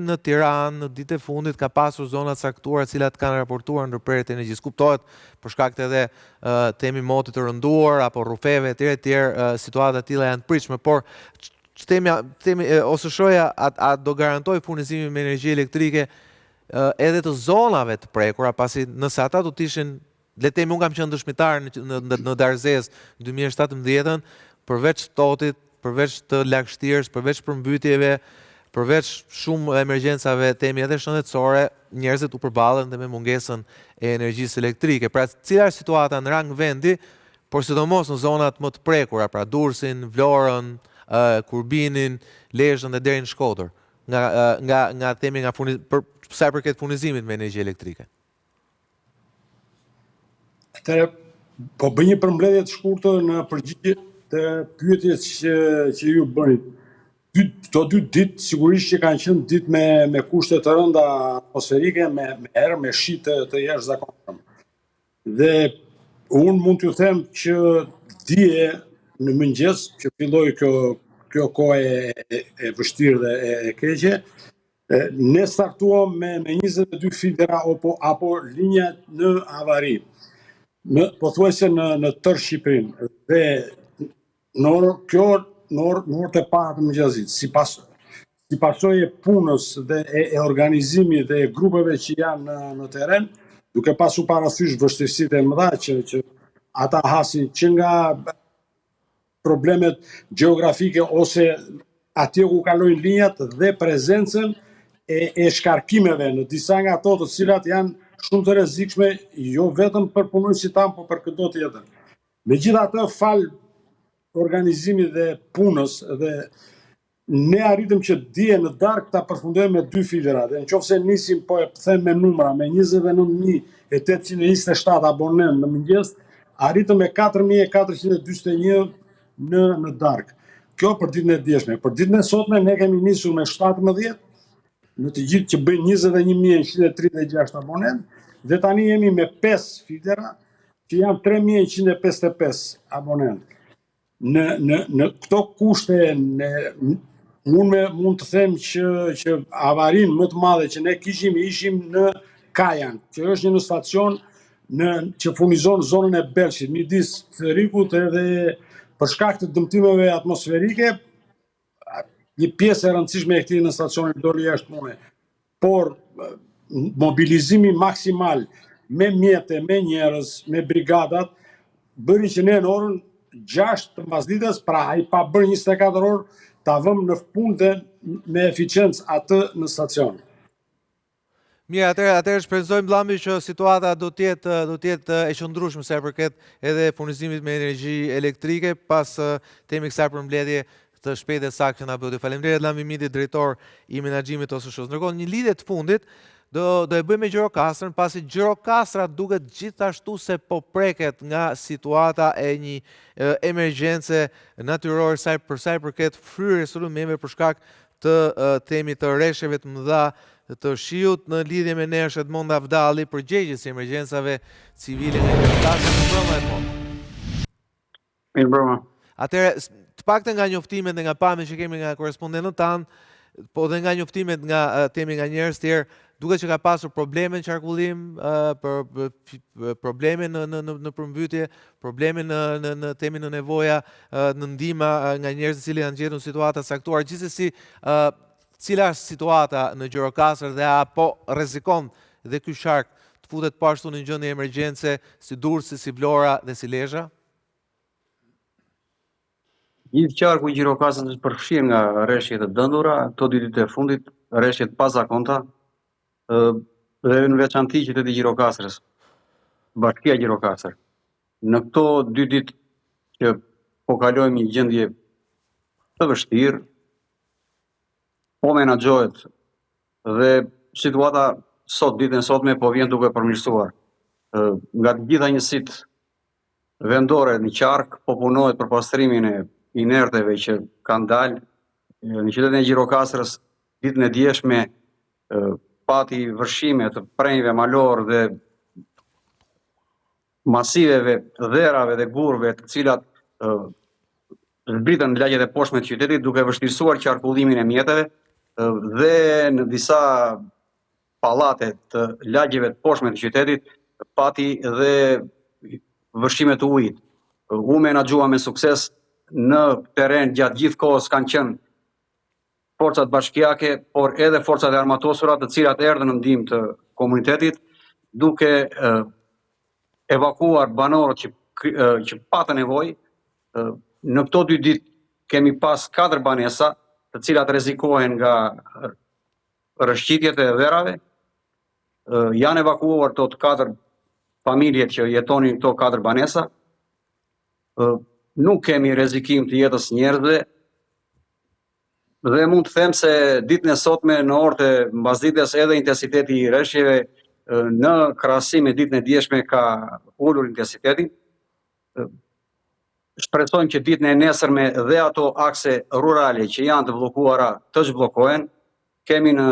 në Tiranë në ditët e fundit ka pasur zona caktuara cilat kanë raportuar ndërprerje të energjisë. Kuptohet për shkak të edhe temi motit të rënduar apo rrufeve etj, situata të tilla janë të pritshme, por ose shoja a do garantoj furnizimin me energji elektrike edhe të zonave të prekura, pasi nëse ata do të ishin, le të themi, unë kam qenë dëshmitar në Darzez 2017, përveç totit, përveç të lagështirës, përveç përmbytjeve, përveç shumë emergjencave, temi edhe shëndetësore, njerëzit u përballen dhe me mungesën e energjisë elektrike. Pra, cila është situata në rang vendi, por sidomos në zonat më të prekura, pra Durrësin, Vlorën, Kurbinin, Lezhën dhe deri në Shkodër, për sa i përket furnizimit me energji elektrike. Atëherë, po bëj një përmbledhje të shkurtër në përgjigje të pyetjes që ju bëni. Këto 2 ditë sigurisht që kanë qenë ditë me kushte të rënda atmosferike, me erë, me shi të jashtëzakonshëm. Dhe unë mund t'ju them që dje në mëngjes që filloi kjo kohë e vështirë dhe e keqe, ne startuam me 22 fibra apo linja në avari. Pothuajse në tërë Shqipërinë. Dhe kjo në orët e para të mëngjesit, si pasojë e punës dhe e organizimit dhe e grupeve që janë në teren, duke pasur parasysh vështirësitë e mëdha që ata hasin që nga problemet gjeografike ose atje ku kalojnë linjat dhe prezencën e shkarkimeve në disa nga ato të cilat janë shumë të rrezikshme, jo vetëm për punonjësit tanë, por për çdo tjetër. Megjithatë, fal organizimit dhe punës dhe ne arritëm që dje në darkë ta përfundojmë me 2 fibra. Dhe nëse nisim, po e them me numra, me 29.827 abonem në mëngjes, arritëm me 4.441 në darkë. Kjo për ditën e djeshme. Për ditën e sotme ne kemi nisur me 17 në të gjithë që bëjnë 21.136 abonem, dhe tani jemi me 5 fibra që janë 3.155 abonem. Në këto kushte, unë mund të them që avarinë më të madhe që ne ishim në Kajan, që është një stacion që furnizon zonën e Belshit, midis Rikut edhe për shkak të dëmtimeve atmosferike, një pjesë e rëndësishme e këtij në stacionin doli jashtë pune. Por mobilizimi maksimal me mjete, me njerëz, me brigadat, bëri që ne në orën 6 të mbasdites, pra ai pa bërë 24 orë, ta vëmë në punë dhe me eficiencë atë në stacion. Mirë, atëherë shpresojmë vëllai që situata do të jetë e qëndrueshme sa i përket edhe furnizimit me energji elektrike pas temi kësaj përmbledhje të shpejtë e saktë që na bëu. Faleminderit vëllai Miti, drejtor i menaxhimit ose SHOS. Ndërkohë, një lidhje të fundit do e bëjmë me Gjirokastrën, pasi Gjirokastra duket gjithashtu se po preket nga situata e një emergjence natyrore për sa i përket fryrjes së lumeve për shkak të temit të rreshjeve të mëdha të shiut. Në lidhje me ne është Edmond Avdalli, përgjegjës i emergjencave civile në Gjirokastër. Mirëmbrëma Edmond. Mirëmbrëma. Atëherë, të paktën nga njoftimet dhe nga pamjet që kemi nga korrespondentët tanë, po dhe nga njoftimet nga temi nga njerëz tjerë, duket që ka pasur probleme në qarkullim, probleme në përmbytje, probleme në temin në nevoja, në ndihmë nga njerëzit që janë gjetur në situata caktuar. Gjithsesi, cila është situata në Gjirokastër dhe apo rrezikon dhe ky shark të futet po ashtu në një gjendje emergjence si Durrësi, si Vlora dhe si Lezhë? Gjithë qarku i Gjirokastrës është përfshirë nga rreshje të dëndura, këto 2 ditë e fundit, rreshje të pazakonta, dhe në veçanti qyteti i Gjirokastrës, Bashkia Gjirokastër. Në këto 2 ditë që po kalojmë një gjendje të vështirë, po menaxhohet dhe situata sot, ditën e sotme, po vjen duke përmirësuar. Nga të gjitha njësitë vendore në qark, po punohet për pastrimin e inerteve që kanë dalë. Në qytetin e Gjirokastrës, ditën e djeshme, pati vërshime të prenjve malor dhe masiveve, dherave dhe gurve, të cilat zbritën në lagjet e poshtme të qytetit, duke vështirësuar qarkullimin e mjeteve, dhe në disa pallate të lagjeve të poshtme të qytetit pati dhe vështrime të ujit. U menaxhua me sukses në terren gjatë gjithë kohës kanë qenë forcat bashkiake, por edhe forcat e armatosura të cilat erdhën në ndihmë të komunitetit duke evakuar banorët që patën nevojë. Në këto 2 ditë kemi pas 4 banesa, të cilat rrezikohen nga rrëshqitjet e verave. Janë evakuuar këto 4 familjet që jetonin këto 4 banesa. Nuk kemi rrezikim të jetës njerëzve. Dhe mund të them se ditën e sotme në orët e mbasdites edhe intensiteti i rreshjeve në krahasim me ditën e djeshme ka ulur intensitetin. Shpresojmë që ditën e nesërme dhe ato akse rurale që janë të bllokuara të zhbllokohen. Kemi në